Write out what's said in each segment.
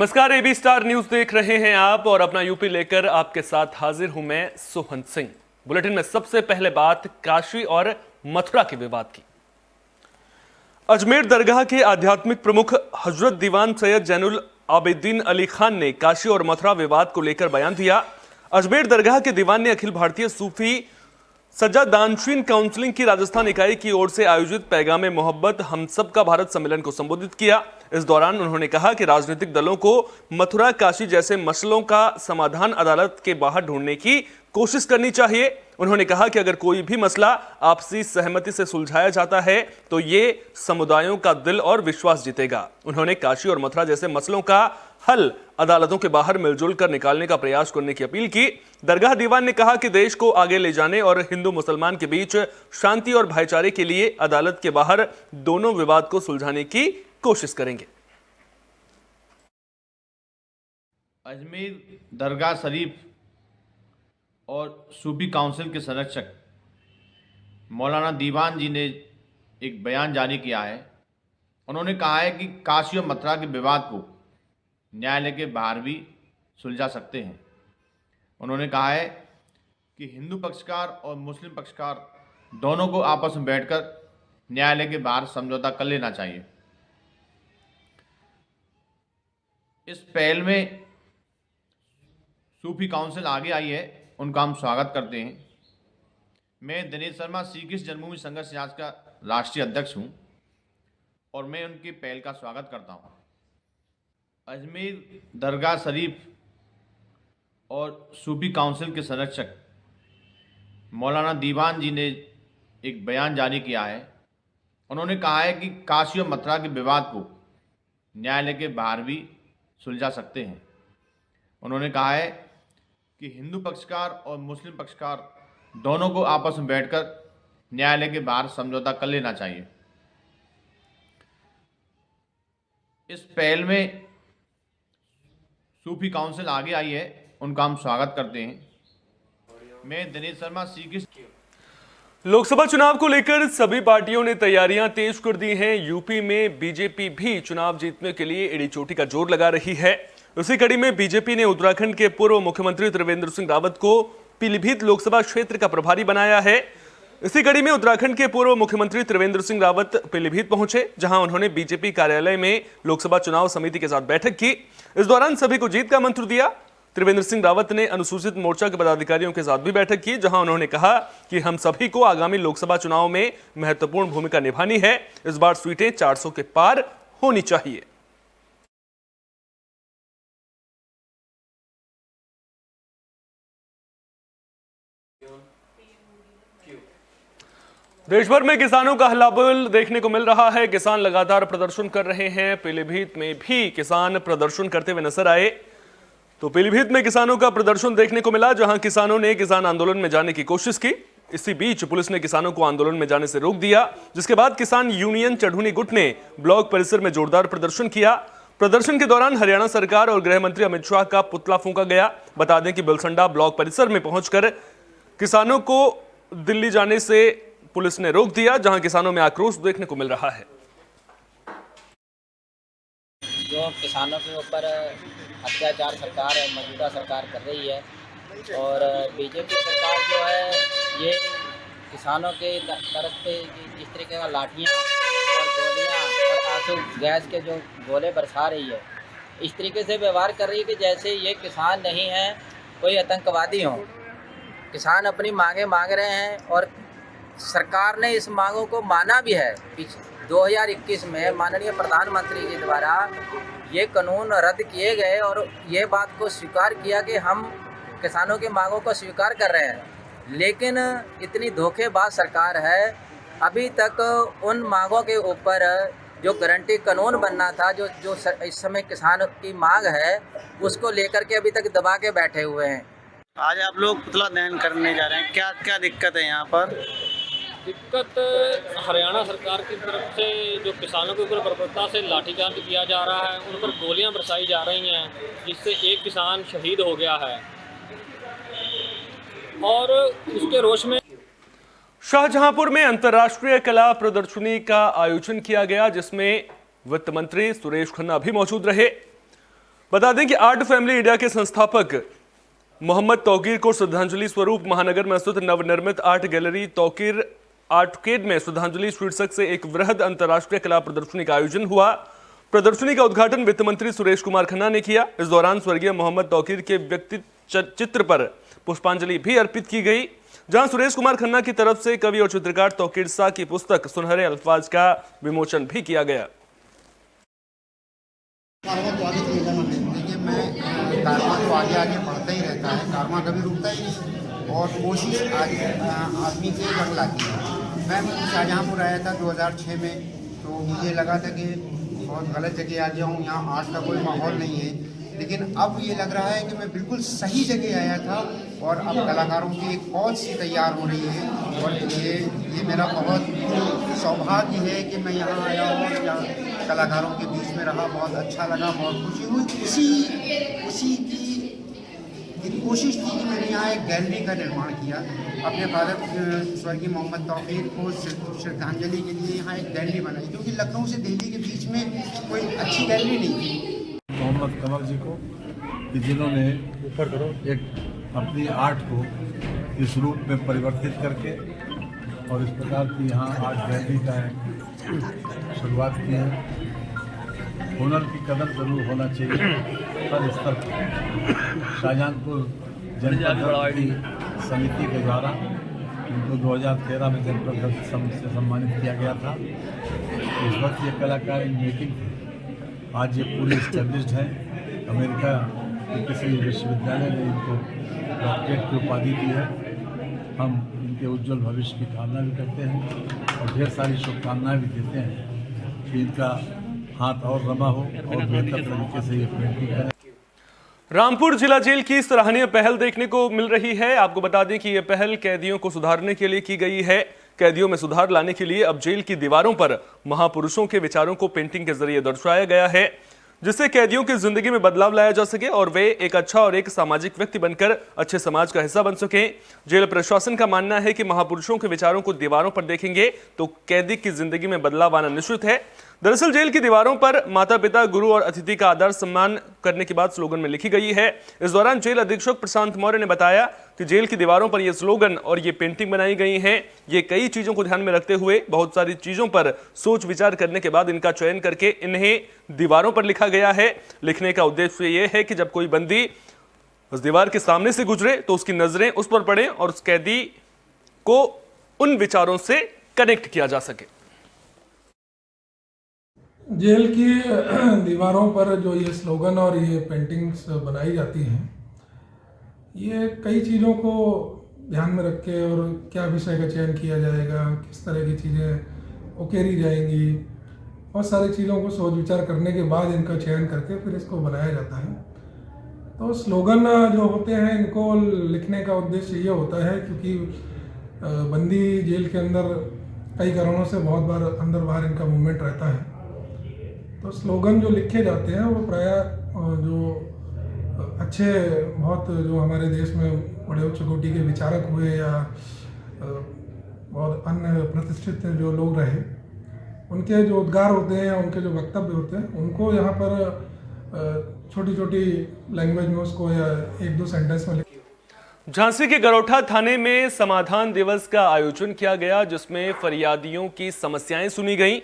नमस्कार, AB star news देख रहे हैं आप और अपना यूपी लेकर आपके साथ हाजिर हूं मैं सोहन सिंह। बुलेटिन में सबसे पहले बात काशी और मथुरा के विवाद की। अजमेर दरगाह के आध्यात्मिक प्रमुख हजरत दीवान सैयद जैनुल आबिदीन अली खान ने काशी और मथुरा विवाद को लेकर बयान दिया। अजमेर दरगाह के दीवान ने अखिल भारतीय सूफी सज्जादानशीन काउंसिलिंग की राजस्थान इकाई की ओर से आयोजित पैगाम मोहब्बत हम सब का भारत सम्मेलन को संबोधित किया। इस दौरान उन्होंने कहा कि राजनीतिक दलों को मथुरा काशी जैसे मसलों का समाधान अदालत के बाहर ढूंढने की कोशिश करनी चाहिए। उन्होंने कहा कि अगर कोई भी मसला आपसी सहमति से सुलझाया जाता है तो ये समुदायों का दिल और विश्वास जीतेगा। उन्होंने काशी और मथुरा जैसे मसलों का हल अदालतों के बाहर मिलजुल कर निकालने का प्रयास करने की अपील की। दरगाह दीवान ने कहा कि देश को आगे ले जाने और हिंदू मुसलमान के बीच शांति और भाईचारे के लिए अदालत के बाहर दोनों विवाद को सुलझाने की कोशिश करेंगे। अजमेर दरगाह शरीफ और सूफी काउंसिल के संरक्षक मौलाना दीवान जी ने एक बयान जारी किया है। उन्होंने कहा है कि काशी और मथुरा के विवाद को न्यायालय के बाहर भी सुलझा सकते हैं। उन्होंने कहा है कि हिंदू पक्षकार और मुस्लिम पक्षकार दोनों को आपस में बैठकर न्यायालय के बाहर समझौता कर लेना चाहिए। इस पहल में सूफी काउंसिल आगे आई है, उनका हम स्वागत करते हैं। मैं दिनेश शर्मा श्री कृष्ण जन्मभूमि संघर्ष समाज का राष्ट्रीय अध्यक्ष हूं और मैं उनकी पहल का स्वागत करता हूं। अजमेर दरगाह शरीफ और सूफी काउंसिल के संरक्षक मौलाना दीवान जी ने एक बयान जारी किया है। उन्होंने कहा है कि काशी और मथुरा के विवाद को न्यायालय के बाहर भी सुलझा सकते हैं। उन्होंने कहा है कि हिंदू पक्षकार और मुस्लिम पक्षकार दोनों को आपस में बैठकर न्यायालय के बाहर समझौता कर लेना चाहिए। इस पहल में सूफी काउंसिल आगे आई है, उनका हम स्वागत करते हैं। मैं दिनेश शर्मा श्री कृष्ण। लोकसभा चुनाव को लेकर सभी पार्टियों ने तैयारियां तेज कर दी हैं। यूपी में बीजेपी भी चुनाव जीतने के लिए एड़ी चोटी का जोर लगा रही है। उसी कड़ी में बीजेपी ने उत्तराखंड के पूर्व मुख्यमंत्री त्रिवेंद्र सिंह रावत को पीलीभीत लोकसभा क्षेत्र का प्रभारी बनाया है। इसी कड़ी में उत्तराखंड के पूर्व मुख्यमंत्री त्रिवेंद्र सिंह रावत पीलीभीत पहुंचे, जहां उन्होंने बीजेपी कार्यालय में लोकसभा चुनाव समिति के साथ बैठक की। इस दौरान सभी को जीत का मंत्र दिया। त्रिवेंद्र सिंह रावत ने अनुसूचित मोर्चा के पदाधिकारियों के साथ भी बैठक की, जहां उन्होंने कहा कि हम सभी को आगामी लोकसभा चुनाव में महत्वपूर्ण भूमिका निभानी है। इस बार सीटें 400 के पार होनी चाहिए। देश भर में किसानों का हल्लाबोल देखने को मिल रहा है। किसान लगातार प्रदर्शन कर रहे हैं। पीलीभीत में भी किसान प्रदर्शन करते हुए नजर आए। तो पीलीभीत में किसानों का प्रदर्शन देखने को मिला, जहां किसानों ने किसान आंदोलन में जाने की कोशिश की। इसी बीच पुलिस ने किसानों को आंदोलन में जाने से रोक दिया, जिसके बाद किसान यूनियन चढ़ूनी गुट ने ब्लॉक परिसर में जोरदार प्रदर्शन किया। प्रदर्शन के दौरान हरियाणा सरकार और गृह मंत्री अमित शाह का पुतला फूंका गया। बता दें कि बिलसंडा ब्लॉक परिसर में पहुंचकर किसानों को दिल्ली जाने से पुलिस ने रोक दिया, जहां किसानों में आक्रोश देखने को मिल रहा है। जो किसानों के ऊपर अत्याचार सरकार है, मौजूदा सरकार कर रही है और बीजेपी सरकार जो है ये किसानों के तरफ से जिस तरीके का लाठियाँ और गोलियाँ और आंसू गैस के जो गोले बरसा रही है, इस तरीके से व्यवहार कर रही है कि जैसे ये किसान नहीं है, कोई आतंकवादी हो। किसान अपनी मांगें मांग रहे हैं और सरकार ने इस मांगों को माना भी है। 2021 में माननीय प्रधानमंत्री के द्वारा ये कानून रद्द किए गए और ये बात को स्वीकार किया कि हम किसानों की मांगों को स्वीकार कर रहे हैं। लेकिन इतनी धोखेबाज सरकार है, अभी तक उन मांगों के ऊपर जो गारंटी कानून बनना था, जो इस समय किसानों की मांग है, उसको लेकर के अभी तक दबा के बैठे हुए हैं। आज आप लोग पुतला दहन करने जा रहे हैं, क्या क्या दिक्कत है यहाँ पर? दिक्कत हरियाणा सरकार की तरफ से जो किसानों के ऊपर बर्बरता से लाठीचार्ज किया जा रहा है, उन पर गोलियां बरसाई जा रही हैं, जिससे एक किसान शहीद हो गया है और उसके रोष में शाहजहांपुर में अंतर्राष्ट्रीय कला प्रदर्शनी का आयोजन किया गया, जिसमें वित्त मंत्री सुरेश खन्ना भी मौजूद रहे। बता दें कि आर्ट फैमिली इंडिया के संस्थापक मोहम्मद तौकीर को श्रद्धांजलि स्वरूप महानगर में स्थित नवनिर्मित आर्ट गैलरी तौकीर आर्टकेड में श्रद्धांजलि शीर्षक से एक वृहद अंतर्राष्ट्रीय कला प्रदर्शनी का आयोजन हुआ। प्रदर्शनी का उद्घाटन वित्त मंत्री सुरेश कुमार खन्ना ने किया। इस दौरान स्वर्गीय मोहम्मद तौकीर के व्यक्ति चित्र पर पुष्पांजलि भी अर्पित की गई, जहां सुरेश कुमार खन्ना की तरफ से कवि और चित्रकार तौकीर शाह की पुस्तक सुनहरे अल्फाज का विमोचन भी किया गया। देखिए, मैं कारवां तो आगे आगे बढ़ता ही रहता है, कारवां कभी रुकता ही नहीं और कोशिश आदमी की जंग लाती है। मैं शाहजहाँपुर आया था 2006 में, तो मुझे लगा था कि बहुत गलत जगह आ गया हूँ, यहाँ आर्ट का कोई माहौल नहीं है, लेकिन अब ये लग रहा है कि मैं बिल्कुल सही जगह आया था और अब कलाकारों की एक फौज सी तैयार हो रही है और ये मेरा बहुत सौभाग्य है कि मैं यहाँ आया हूँ और यहाँ कलाकारों के बीच में रहा। बहुत अच्छा लगा, बहुत खुशी हुई। उसी की एक कोशिश की कि मैंने यहाँ एक गैलरी का निर्माण किया, अपने फादर स्वर्गीय मोहम्मद तौकीर को श्रद्धांजलि के लिए यहाँ एक गैलरी बनाई, क्योंकि लखनऊ से दिल्ली के बीच में कोई अच्छी गैलरी नहीं थी। मोहम्मद कमर जी को कि जिन्होंने एक अपनी आर्ट को इस रूप में परिवर्तित करके और इस प्रकार की यहाँ आर्ट गैलरी का शुरुआत की है। हुनर की कदर जरूर होना चाहिए हर स्तर पर। शाहजहाँपुर जनपद की समिति के द्वारा उनको 2013 में जनपद से सम्मानित किया गया था। इस वक्त ये कलाकार इन मेकिंग थे, आज ये पूरे इस्टेब्लिश्ड हैं। अमेरिका के किसी विश्वविद्यालय ने इनको डॉक्टरेट की उपाधि दी है। हम इनके उज्जवल भविष्य की कामना भी करते हैं और ढेर सारी शुभकामनाएं भी देते हैं कि इनका हाथ और रमा हो और बेहतर तरीके से ये पेंटिंग करें। रामपुर जिला जेल की सराहनीय पहल देखने को मिल रही है। आपको बता दें कि यह पहल कैदियों को सुधारने के लिए की गई है। कैदियों में सुधार लाने के लिए अब जेल की दीवारों पर महापुरुषों के विचारों को पेंटिंग के जरिए दर्शाया गया है, जिससे कैदियों की जिंदगी में बदलाव लाया जा सके और वे एक अच्छा और एक सामाजिक व्यक्ति बनकर अच्छे समाज का हिस्सा बन सकें। जेल प्रशासन का मानना है कि महापुरुषों के विचारों को दीवारों पर देखेंगे तो कैदी की जिंदगी में बदलाव आना निश्चित है। दरअसल जेल की दीवारों पर माता पिता, गुरु और अतिथि का आदर सम्मान करने की बात स्लोगन में लिखी गई है। इस दौरान जेल अधीक्षक प्रशांत मौर्य ने बताया कि जेल की दीवारों पर यह स्लोगन और ये पेंटिंग बनाई गई हैं। ये कई चीजों को ध्यान में रखते हुए बहुत सारी चीजों पर सोच विचार करने के बाद इनका चयन करके इन्हें दीवारों पर लिखा गया है। लिखने का उद्देश्य ये है कि जब कोई बंदी उस दीवार के सामने से गुजरे तो उसकी नजरें उस पर पड़े और उस कैदी को उन विचारों से कनेक्ट किया जा सके। जेल की दीवारों पर जो ये स्लोगन और ये पेंटिंग्स बनाई जाती हैं, ये कई चीज़ों को ध्यान में रख के और क्या विषय का चयन किया जाएगा, किस तरह की चीज़ें उकेरी जाएंगी, बहुत सारी चीज़ों को सोच विचार करने के बाद इनका चयन करके फिर इसको बनाया जाता है। तो स्लोगन जो होते हैं इनको लिखने का उद्देश्य ये होता है क्योंकि बंदी जेल के अंदर कई कारणों से बहुत बार अंदर बाहर इनका मूवमेंट रहता है। तो स्लोगन जो लिखे जाते हैं वो प्रायः जो अच्छे बहुत जो हमारे देश में बड़े उच्च कोटि के विचारक हुए या बहुत अन्य प्रतिष्ठित जो लोग रहे, उनके जो उद्गार होते हैं, उनके जो वक्तव्य होते हैं, उनको यहाँ पर छोटी छोटी लैंग्वेज में उसको या एक दो सेंटेंस में झांसी के गरोठा थाने में समाधान दिवस का आयोजन किया गया, जिसमें फरियादियों की समस्याएं सुनी गईं।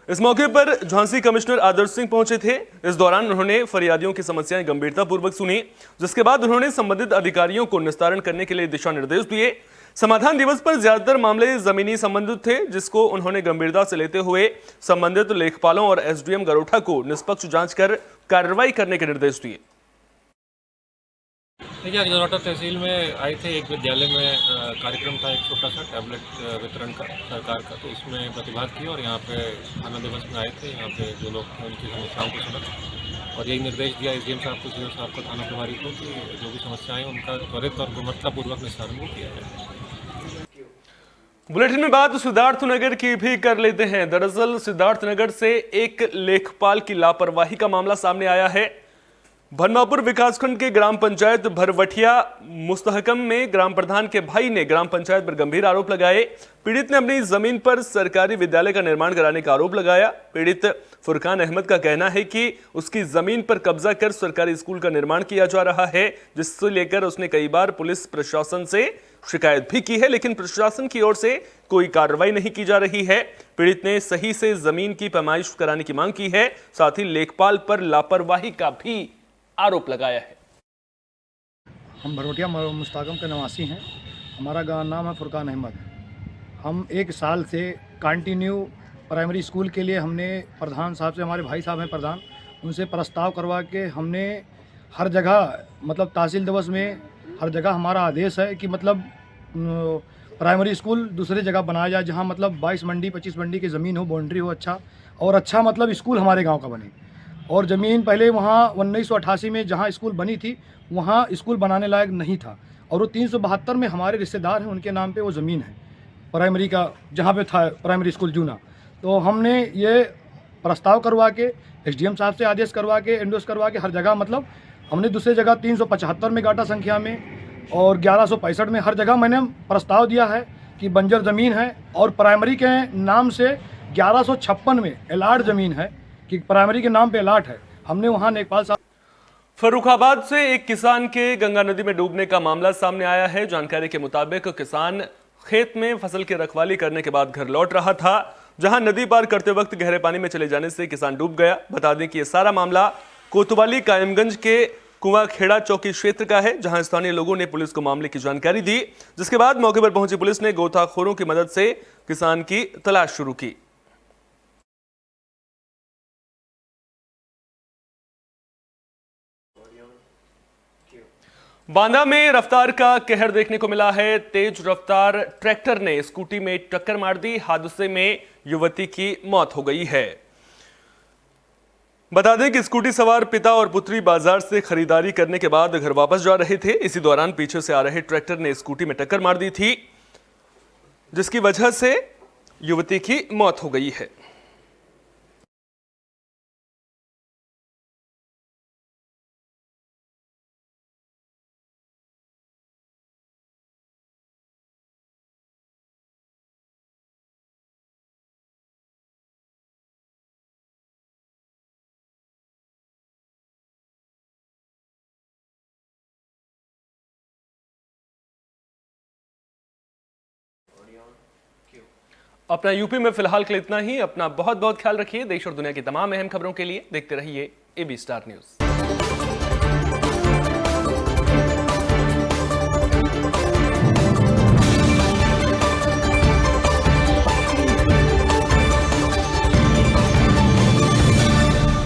इस मौके पर झांसी कमिश्नर आदर्श सिंह पहुंचे थे। इस दौरान उन्होंने फरियादियों की समस्याएं गंभीरतापूर्वक सुनी, जिसके बाद उन्होंने संबंधित अधिकारियों को निस्तारण करने के लिए दिशा निर्देश दिए। समाधान दिवस पर ज्यादातर मामले जमीनी संबंधित थे, जिसको उन्होंने गंभीरता से लेते हुए संबंधित लेखपालों और एसडीएम गरोठा को निष्पक्ष जांच कर कार्रवाई करने के निर्देश दिए। देखिए, आज गरोठा तहसील में आए थे, एक विद्यालय में कार्यक्रम था, एक छोटा सा टैबलेट वितरण का सरकार का, तो इसमें प्रतिभाग किया और यहाँ पे थाना दिवस में आए थे। यहाँ पे जो लोग थे उनकी समस्याओं को सुना और यही निर्देश दिया एसडीएम साहब को, सीओ साहब को, थाना प्रभारी को कि जो भी समस्याएं उनका त्वरित और गुणवत्तापूर्वक निस्तारण को किया जाए। बुलेटिन में बात सिद्धार्थनगर की भी कर लेते हैं। दरअसल सिद्धार्थनगर से एक लेखपाल की लापरवाही का मामला सामने आया है। भनवापुर विकासखंड के ग्राम पंचायत भरवटिया मुस्तहकम में ग्राम प्रधान के भाई ने ग्राम पंचायत पर गंभीर आरोप लगाए। पीड़ित ने अपनी जमीन पर सरकारी विद्यालय का निर्माण कराने का आरोप लगाया। पीड़ित फुरकान अहमद का कहना है कि उसकी जमीन पर कब्जा कर सरकारी स्कूल का निर्माण किया जा रहा है, जिससे लेकर उसने कई बार पुलिस प्रशासन से शिकायत भी की है, लेकिन प्रशासन की ओर से कोई कार्रवाई नहीं की जा रही है। पीड़ित ने सही से जमीन की पैमाइश कराने की मांग की है, साथ ही लेखपाल पर लापरवाही का भी आरोप लगाया है। हम भरवटिया मुस्ताकम के निवासी हैं। हमारा गाँव नाम है फुरकान अहमद। हम 1 साल से कंटिन्यू प्राइमरी स्कूल के लिए हमने प्रधान साहब से, हमारे भाई साहब हैं प्रधान, उनसे प्रस्ताव करवा के हमने हर जगह मतलब तहसील दिवस में हर जगह हमारा आदेश है कि मतलब प्राइमरी स्कूल दूसरे जगह बनाया जाए, जहाँ मतलब 22 मंडी 25 मंडी की ज़मीन हो, बाउंड्री हो अच्छा, और अच्छा मतलब स्कूल हमारे गांव का बने। और ज़मीन पहले वहाँ 1988 में जहाँ स्कूल बनी थी वहाँ स्कूल बनाने लायक नहीं था, और वो 372 में हमारे रिश्तेदार हैं, उनके नाम पे वो ज़मीन है प्राइमरी का, जहाँ पे था प्राइमरी स्कूल जूना। तो हमने ये प्रस्ताव करवा के SDM साहब से आदेश करवा के एंडोस करवा के हर जगह मतलब हमने दूसरी जगह 375 में गाटा संख्या में और 1165 में हर जगह मैंने प्रस्ताव दिया है कि बंजर ज़मीन है, और प्राइमरी के नाम से 1156 में अलाट ज़मीन है कि प्राइमरी के नाम पे अलाट है। हमने वहाँ लेखपाल साहब। फर्रुखाबाद से एक किसान के गंगा नदी में डूबने का मामला सामने आया है। जानकारी के मुताबिक किसान खेत में फसल की रखवाली करने के बाद घर लौट रहा था, जहां नदी पार करते वक्त गहरे पानी में चले जाने से किसान डूब गया। बता दें कि यह सारा मामला कोतवाली कायमगंज के कुआं खेड़ा चौकी क्षेत्र का है, जहां स्थानीय लोगों ने पुलिस को मामले की जानकारी दी, जिसके बाद मौके पर पहुंची पुलिस ने गोताखोरों की मदद से किसान की तलाश शुरू की। बांदा में रफ्तार का कहर देखने को मिला है। तेज रफ्तार ट्रैक्टर ने स्कूटी में टक्कर मार दी। हादसे में युवती की मौत हो गई है। बता दें कि स्कूटी सवार पिता और पुत्री बाजार से खरीदारी करने के बाद घर वापस जा रहे थे। इसी दौरान पीछे से आ रहे ट्रैक्टर ने स्कूटी में टक्कर मार दी थी, जिसकी वजह से युवती की मौत हो गई है। अपना यूपी में फिलहाल के लिए इतना ही। अपना बहुत बहुत ख्याल रखिए। देश और दुनिया की तमाम अहम खबरों के लिए देखते रहिए AB स्टार न्यूज।